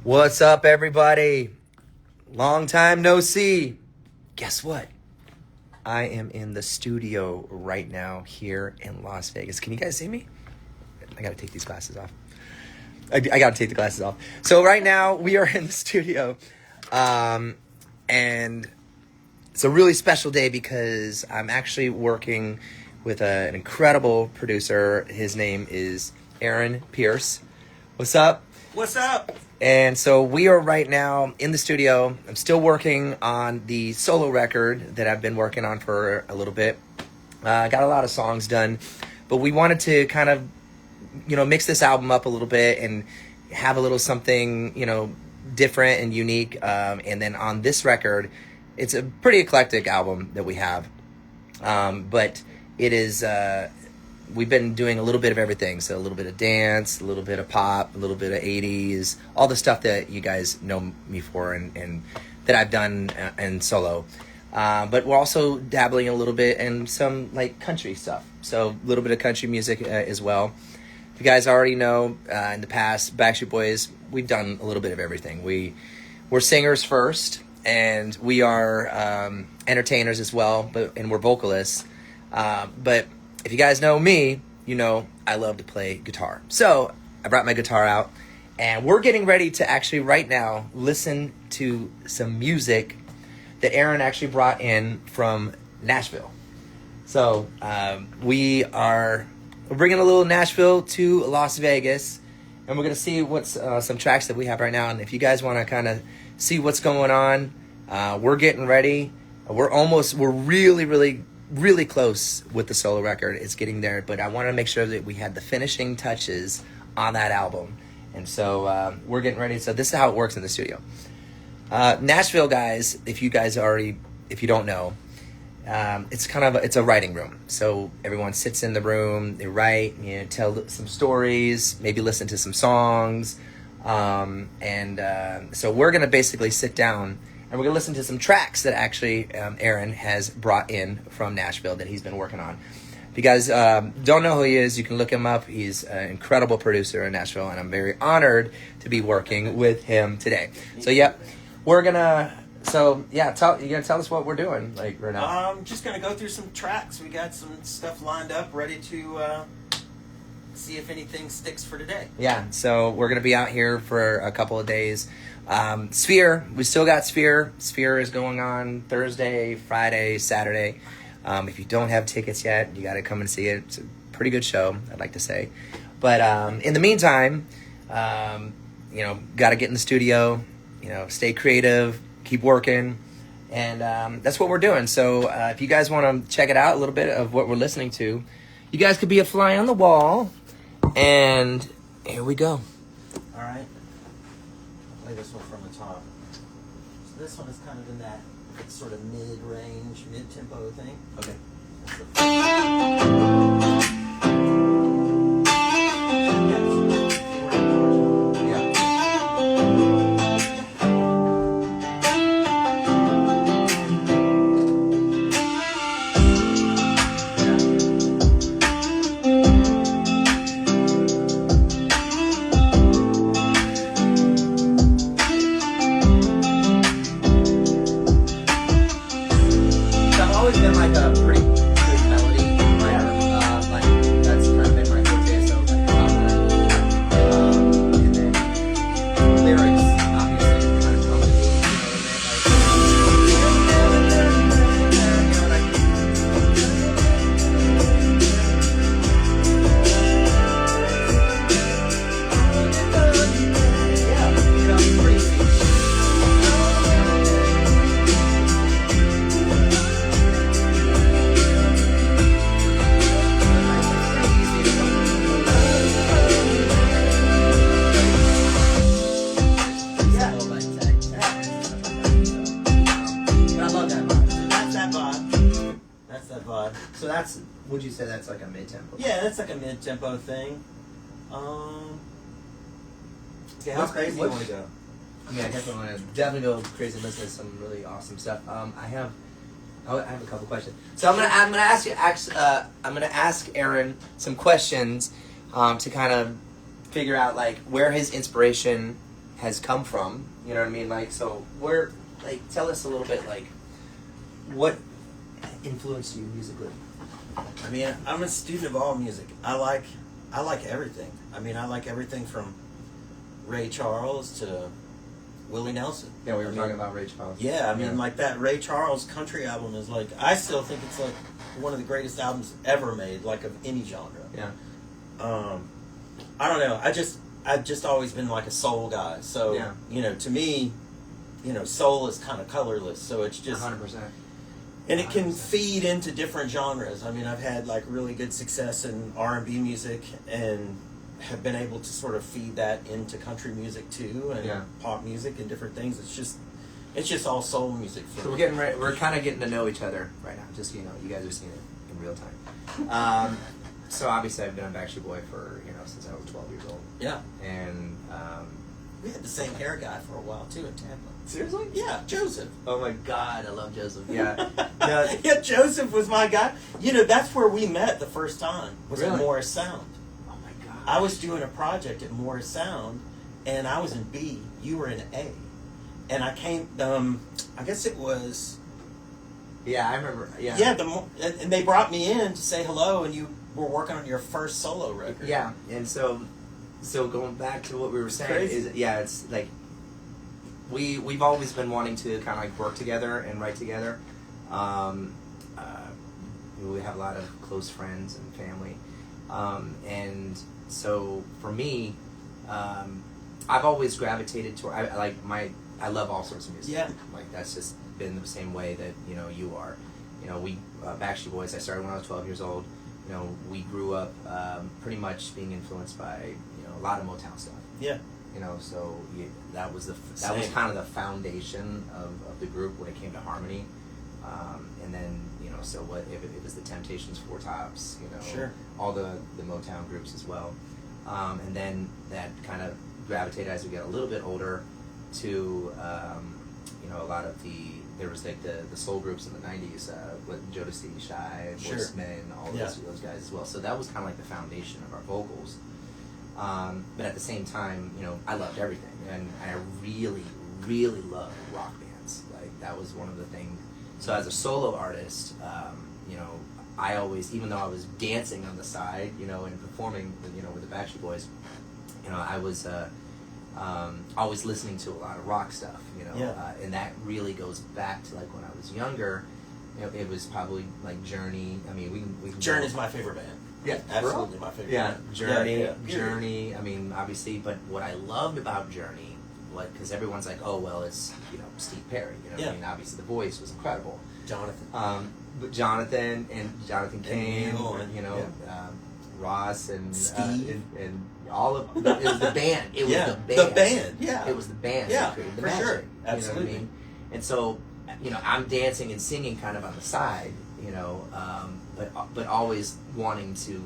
What's up, everybody? Long time no see. Guess what? I am in the studio right now here in Las Vegas. Can you guys see me? I gotta take these glasses off. I gotta take the glasses off. So right now we are in the studio, and it's a really special day because I'm actually working with an incredible producer. His name is Aaron Pierce. What's up? What's up? And so we are right now in the studio. I'm still working on the solo record that I've been working on for a little bit. Got a lot of songs done, but we wanted to kind of, mix this album up a little bit and have a little something, different and unique. And then on this record, it's a pretty eclectic album that we have. But it is, we've been doing a little bit of everything. So a little bit of dance, a little bit of pop, a little bit of 80s, all the stuff that you guys know me for and that I've done in solo. But we're also dabbling a little bit in some like country stuff. So a little bit of country music as well. If you guys already know, in the past, Backstreet Boys, we've done a little bit of everything. We're singers first, and we are entertainers as well, and we're vocalists. But if you guys know me, you know I love to play guitar. So I brought my guitar out, and we're getting ready to actually right now listen to some music that Aaron actually brought in from Nashville. So we're bringing a little Nashville to Las Vegas, and we're going to see what's some tracks that we have right now. And if you guys want to kind of see what's going on, we're getting ready. We're really close with the solo record. It's getting there, but I want to make sure that we had the finishing touches on that album. And so we're getting ready. So this is how it works in the studio. Nashville, guys, if you don't know, it's a writing room. So everyone sits in the room, they write, tell some stories, maybe listen to some songs. So we're going to basically sit down and we're going to listen to some tracks that actually Aaron has brought in from Nashville that he's been working on. If you guys don't know who he is, you can look him up. He's an incredible producer in Nashville, and I'm very honored to be working with him today. So, yep, we're going to... So, yeah, you going to tell us what we're doing right now? I'm just going to go through some tracks. We got some stuff lined up, ready to see if anything sticks for today. Yeah, so we're going to be out here for a couple of days. Sphere, we still got Sphere. Sphere is going on Thursday, Friday, Saturday. If you don't have tickets yet, you got to come and see it. It's a pretty good show, I'd like to say. But in the meantime, got to get in the studio, stay creative, keep working, and that's what we're doing. So if you guys want to check it out, a little bit of what we're listening to, you guys could be a fly on the wall, and here we go. All right. I'll play this one from the top. So this one is kind of in that sort of mid-range, mid-tempo thing. Okay. So would you say that's like a mid-tempo? Yeah, that's like a mid-tempo thing. Okay, how crazy do you want to go? Yeah, I definitely want to go crazy and listen to some really awesome stuff. I have a couple questions. So I'm gonna ask Aaron some questions to kind of figure out like where his inspiration has come from. You know what I mean? Like, so where, like, tell us a little bit, like, what influenced you musically? I mean, I'm a student of all music. I like everything. I mean, I like everything from Ray Charles to Willie Nelson. Yeah, we were I talking mean, about Ray Charles. Yeah, I mean, like that Ray Charles country album is like, I still think it's like one of the greatest albums ever made, like of any genre. Yeah. I don't know. I've just always been like a soul guy. So, Yeah. you know, to me, you know, soul is kind of colorless. So it's just 100%. and it can 100%. feed into different genres. I mean, I've had like really good success in R&B music and have been able to sort of feed that into country music too, and Yeah. pop music and different things. It's just all soul music for So me. we're kind of getting to know each other right now. Just so you know, you guys are seeing it in real time. So obviously, I've been a Backstreet Boy for since I was 12 years old. Yeah. And We had the same hair guy for a while too in Tampa. seriously? Yeah, Joseph. Oh my God, I love Joseph. Yeah. Yeah. Yeah, Joseph was my guy. You know, that's where we met the first time. Was at Really? Morris Sound. Oh my God. I was doing a project at Morris Sound, and I was in B. You were in A. And I came. I guess it was. Yeah, I remember. Yeah. Yeah. And they brought me in to say hello, and you were working on your first solo record. Yeah, and so going back to what we were saying Crazy. is, yeah, it's like we've always been wanting to kind of like work together and write together. We have a lot of close friends and family, and so for me, I've always gravitated toward. I love all sorts of music. Yeah. Like that's just been the same way that you are. We Backstreet Boys. I started when I was 12 years old. We grew up pretty much being influenced by a lot of Motown stuff. Yeah. So that was Same. kind of the foundation of the group when it came to harmony, and then so what if it was the Temptations, Four Tops, Sure. all the Motown groups as well, and then that kind of gravitated as we get a little bit older to a lot of there was like the soul groups in the 90s with Jodeci, Shy, Sure. Boyz II Men, all those guys as well. So that was kind of like the foundation of our vocals. But at the same time, I loved everything, and I really, really loved rock bands. Like that was one of the things. So as a solo artist, I always, even though I was dancing on the side, and performing, with the Backstreet Boys, I was always listening to a lot of rock stuff, and that really goes back to like when I was younger. It was probably like Journey. I mean, we can Journey's my favorite band. Yeah, Absolutely my favorite yeah, band. Journey, Yeah, yeah. Journey. I mean, obviously, but what I loved about Journey, because everyone's like, oh well, it's Steve Perry. Yeah. I mean, obviously the voice was incredible. Jonathan. But Jonathan Cain, Neil, Ross and Steve. and all of it was the band. It was Yeah, the band. the band, yeah. It was the band. Yeah, that created the for magic, sure. You know what I Absolutely. mean? And so, I'm dancing and singing kind of on the side, but always wanting to,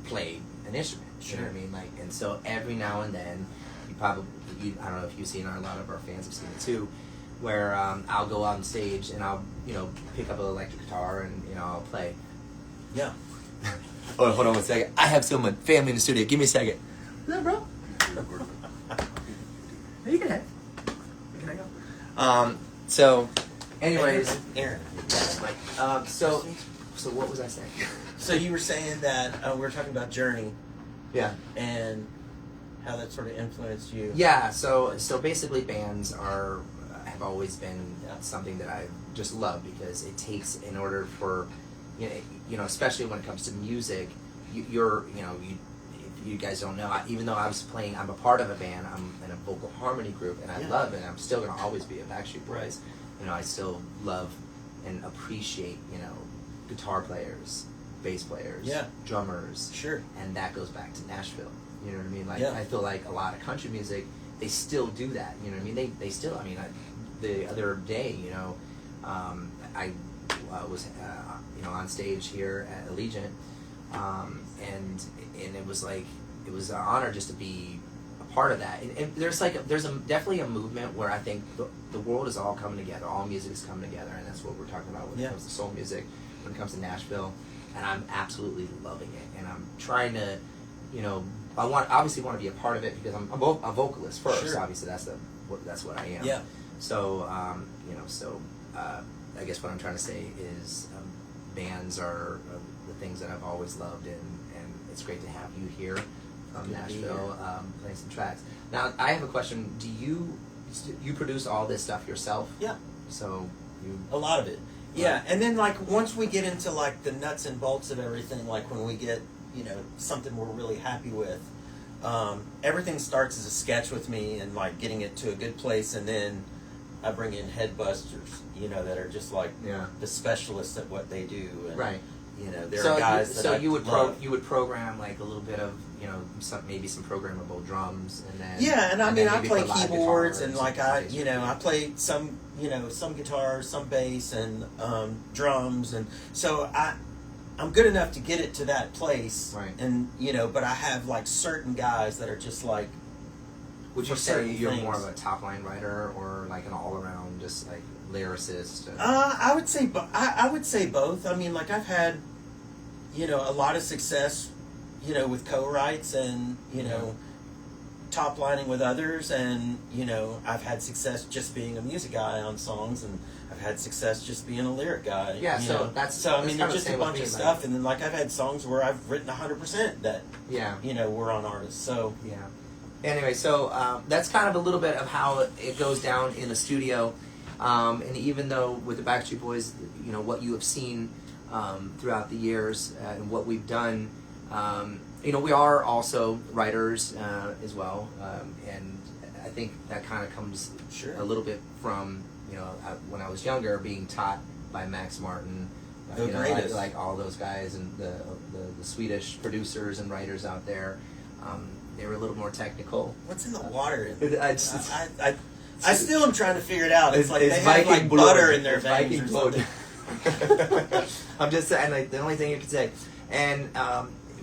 play an instrument. You know what I Sure. mean? Like, and so every now and then, I don't know if you've seen it, or a lot of our fans have seen it too, where I'll go on stage and I'll, pick up an electric guitar and, I'll play. Yeah. Oh, hold on 1 second. I have someone, family in the studio. Give me a second. What's up, bro? You can hang. You can hang up. So, anyways, Aaron. so what was I saying? So you were saying that we were talking about Journey Yeah. and how that sort of influenced you. Yeah, so basically bands have always been something that I just love, because it takes, in order for, especially when it comes to music, if you guys don't know, even though I'm a part of a band, I'm in a vocal harmony group, and I Yeah. love it, I'm still going to always be a Backstreet Boys. Right. I still love and appreciate, guitar players, bass players, Yeah. drummers, Sure. and that goes back to Nashville. You know what I mean? Like, Yeah. I feel like a lot of country music, they still do that. You know what I mean? They still. I mean, the other day, I was on stage here at Allegiant, and it was like, it was an honor just to be a part of that. And there's definitely a movement where I think the world is all coming together. All music is coming together, and that's what we're talking about when it comes to soul music, when it comes to Nashville. And I'm absolutely loving it, and I'm trying to, I obviously want to be a part of it because I'm a vocalist first. Sure. Obviously, that's what I am. Yeah. So I guess what I'm trying to say is bands are the things that I've always loved, and it's great to have you here from Good to be Nashville playing some tracks. Now, I have a question. Do you produce all this stuff yourself? Yeah. So you A lot of it. Yeah, and then like once we get into like the nuts and bolts of everything, like when we get, you know, something we're really happy with, everything starts as a sketch with me and like getting it to a good place, and then I bring in head busters, you know, that are just like Yeah. the specialists at what they do. And, Right. You know, there so are guys that I you would love. you would program like a little bit of, you know, maybe some programmable drums, and then Yeah, and I mean, then I maybe play put live keyboards guitars and like I, bass you know, or- I play some, you know, some guitars, some bass, and drums, and so I'm good enough to get it to that place, Right. And you know, but I have like certain guys that are just like, Would you for say certain you're things. more of a top line writer or like an all around just like lyricist? I would say, I would say both. I mean, like I've had, you know, a lot of success, you know, with co-writes and you know, top lining with others, and you know, I've had success just being a music guy on songs, and I've had success just being a lyric guy. Yeah, you so know. that's- so. I that's mean, kinda there's just the a same with bunch me, of like- stuff, and then like I've had songs where I've written 100% that Yeah. you know were on artists. So Yeah. Anyway, so that's kind of a little bit of how it goes down in the studio. And even though with the Backstreet Boys, you know, what you have seen throughout the years and what we've done, you know, we are also writers as well. And I think that kind of comes Sure. a little bit from, you know, when I was younger, being taught by Max Martin. The you know, greatest. like all those guys and the Swedish producers and writers out there. They were a little more technical. what's in the water? I I still am trying to figure it out. It's like it's they have like blood. butter in their It's veins Viking or blood. something. I'm just saying, like the only thing you can say, and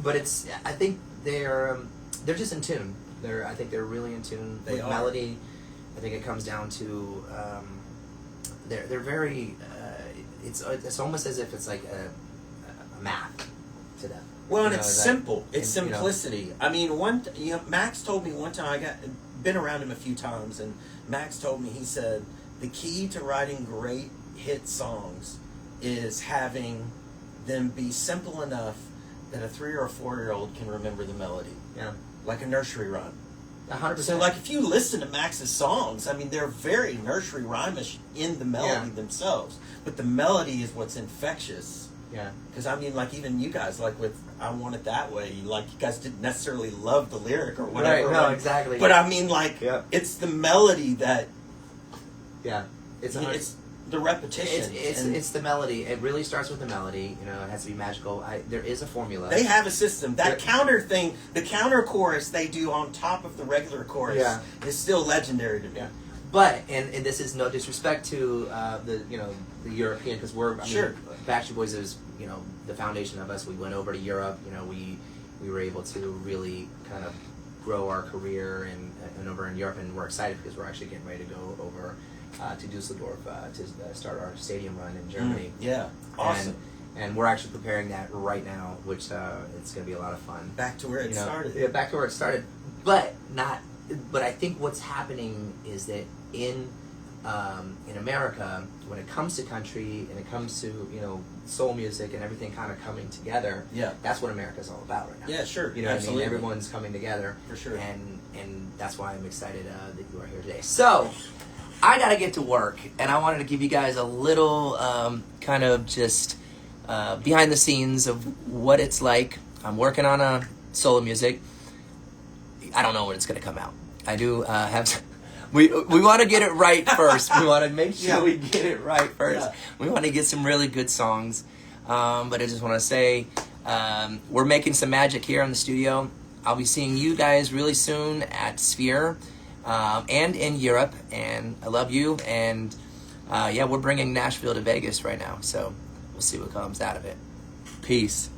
but it's. I think they're just in tune. I think they're really in tune They with are. melody. I think it comes down to they're very. It's almost as if it's like a math to them. Well, and You know, it's that- simple. It's and, you know, simplicity. I mean, Max told me one time, been around him a few times, and Max told me, he said, the key to writing great hit songs is having them be simple enough that a 3 or a 4-year-old can remember the melody, Yeah, like a nursery rhyme. 100%. So, like, if you listen to Max's songs, I mean, they're very nursery rhymish in the melody Yeah. themselves, but the melody is what's infectious. yeah. Because I mean, like even you guys, like with "I Want It That Way," like you guys didn't necessarily love the lyric or whatever. Right, no, but- exactly. But I mean, like Yeah. it's the melody that Yeah, it's it's the repetition. and it's the melody. It really starts with the melody. You know, it has to be magical. There is a formula. they have a system. That Yeah. counter thing, the counter chorus they do on top of the regular chorus, Yeah. is still legendary to me. Yeah. But and this is no disrespect to the the European, because we're Sure. Backstreet Boys is the foundation of us. We went over to Europe. We were able to really kind of grow our career and over in Europe, and we're excited because we're actually getting ready to go over to Dusseldorf to start our stadium run in Germany. Yeah, awesome. And we're actually preparing that right now, which it's going to be a lot of fun. Back to where it started. Yeah, back to where it started, but not. But I think what's happening is that in America, when it comes to country and it comes to soul music and everything kind of coming together, Yeah. that's what America's all about right now. Yeah, sure. You know what I Absolutely. mean? Everyone's coming together. For sure. And that's why I'm excited that you are here today. So, I got to get to work, and I wanted to give you guys a little kind of just behind the scenes of what it's like. I'm working on a solo music. I don't know when it's going to come out. I do have... We want to get it right first. We want to make sure Yeah. we get it right first. Yeah. We want to get some really good songs. But I just want to say we're making some magic here in the studio. I'll be seeing you guys really soon at Sphere and in Europe. And I love you. And yeah, we're bringing Nashville to Vegas right now. So we'll see what comes out of it. Peace.